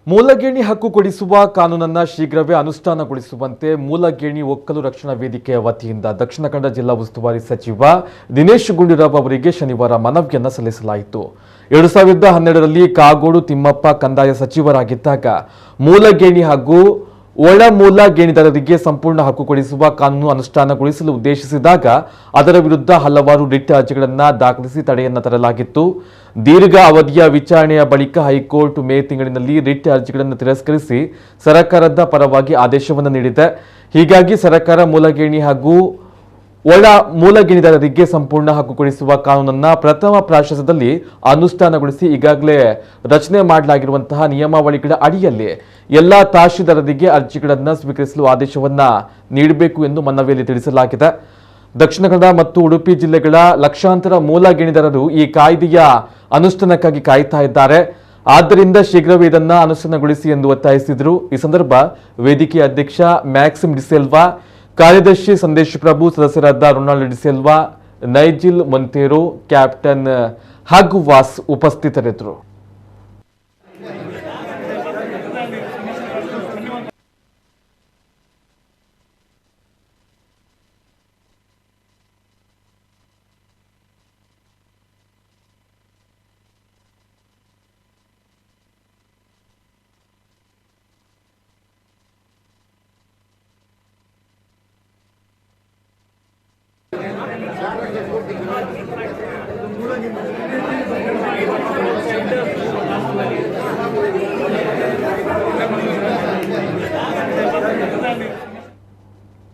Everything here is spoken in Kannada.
ಮೂಲಗೇಣಿ ಹಕ್ಕು ಕೊಡಿಸುವ ಕಾನೂನನ್ನು ಶೀಘ್ರವೇ ಅನುಷ್ಠಾನಗೊಳಿಸುವಂತೆ ಮೂಲಗೇಣಿ ಒಕ್ಕಲು ರಕ್ಷಣಾ ವೇದಿಕೆಯ ವತಿಯಿಂದ ದಕ್ಷಿಣ ಕನ್ನಡ ಜಿಲ್ಲಾ ಉಸ್ತುವಾರಿ ಸಚಿವ ದಿನೇಶ್ ಗುಂಡೂರಾವ್ ಅವರಿಗೆ ಶನಿವಾರ ಮನವಿಯನ್ನು ಸಲ್ಲಿಸಲಾಯಿತು. 2012ರಲ್ಲಿ ಕಾಗೋಡು ತಿಮ್ಮಪ್ಪ ಕಂದಾಯ ಸಚಿವರಾಗಿದ್ದಾಗ ಮೂಲಗೇಣಿ ಹಾಗೂ ಒಳ ಮೂಲ ಗೇಣಿದಾರರಿಗೆ ಸಂಪೂರ್ಣ ಹಕ್ಕು ಕೊಡಿಸುವ ಕಾನೂನು ಅನುಷ್ಠಾನಗೊಳಿಸಲು ಉದ್ದೇಶಿಸಿದಾಗ ಅದರ ವಿರುದ್ಧ ಹಲವಾರು ರಿಟ್ ಅರ್ಜಿಗಳನ್ನು ದಾಖಲಿಸಿ ತಡೆಯನ್ನು ತರಲಾಗಿತ್ತು. ದೀರ್ಘ ಅವಧಿಯ ವಿಚಾರಣೆಯ ಬಳಿಕ ಹೈಕೋರ್ಟ್ ಮೇ ತಿಂಗಳಿನಲ್ಲಿ ರಿಟ್ ಅರ್ಜಿಗಳನ್ನು ತಿರಸ್ಕರಿಸಿ ಸರ್ಕಾರದ ಪರವಾಗಿ ಆದೇಶವನ್ನು ನೀಡಿದೆ. ಹೀಗಾಗಿ ಸರ್ಕಾರ ಮೂಲಗೇಣಿ ಹಾಗೂ ಒಳ ಮೂಲ ಗೇಣಿದಾರರಿಗೆ ಸಂಪೂರ್ಣ ಹಕ್ಕು ಕೊಡಿಸುವ ಕಾನೂನನ್ನು ಪ್ರಥಮ ಪ್ರಾಶಸ್ತ್ಯದಲ್ಲಿ ಅನುಷ್ಠಾನಗೊಳಿಸಿ ಈಗಾಗಲೇ ರಚನೆ ಮಾಡಲಾಗಿರುವಂತಹ ನಿಯಮಾವಳಿಗಳ ಅಡಿಯಲ್ಲಿ ಎಲ್ಲ ತಹಶೀಲ್ದಾರರಿಗೆ ಅರ್ಜಿಗಳನ್ನು ಸ್ವೀಕರಿಸಲು ಆದೇಶವನ್ನು ನೀಡಬೇಕು ಎಂದು ಮನವಿಯಲ್ಲಿ ತಿಳಿಸಲಾಗಿದೆ. ದಕ್ಷಿಣ ಕನ್ನಡ ಮತ್ತು ಉಡುಪಿ ಜಿಲ್ಲೆಗಳ ಲಕ್ಷಾಂತರ ಮೂಲ ಗೇಣಿದಾರರು ಈ ಕಾಯ್ದೆಯ ಅನುಷ್ಠಾನಕ್ಕಾಗಿ ಕಾಯ್ತಾ ಇದ್ದಾರೆ. ಆದ್ದರಿಂದ ಶೀಘ್ರವೇ ಇದನ್ನು ಅನುಷ್ಠಾನಗೊಳಿಸಿ ಎಂದು ಒತ್ತಾಯಿಸಿದರು. ಈ ಸಂದರ್ಭ ವೇದಿಕೆಯ ಅಧ್ಯಕ್ಷ ಮ್ಯಾಕ್ಸಿಮ್ ಡಿಸೆಲ್ವಾ, ಕಾರ್ಯದರ್ಶಿ ಸಂದೇಶ್ ಪ್ರಭು, ಸದಸ್ಯರಾದ ರೊನಾಲ್ಡ್ ಡಿಸೆಲ್ವಾ, ನೈಜಿಲ್ ಮೊಂತೇರೋ, ಕ್ಯಾಪ್ಟನ್ ಹಗ್ವಾಸ್ ಉಪಸ್ಥಿತರಿದ್ದರು.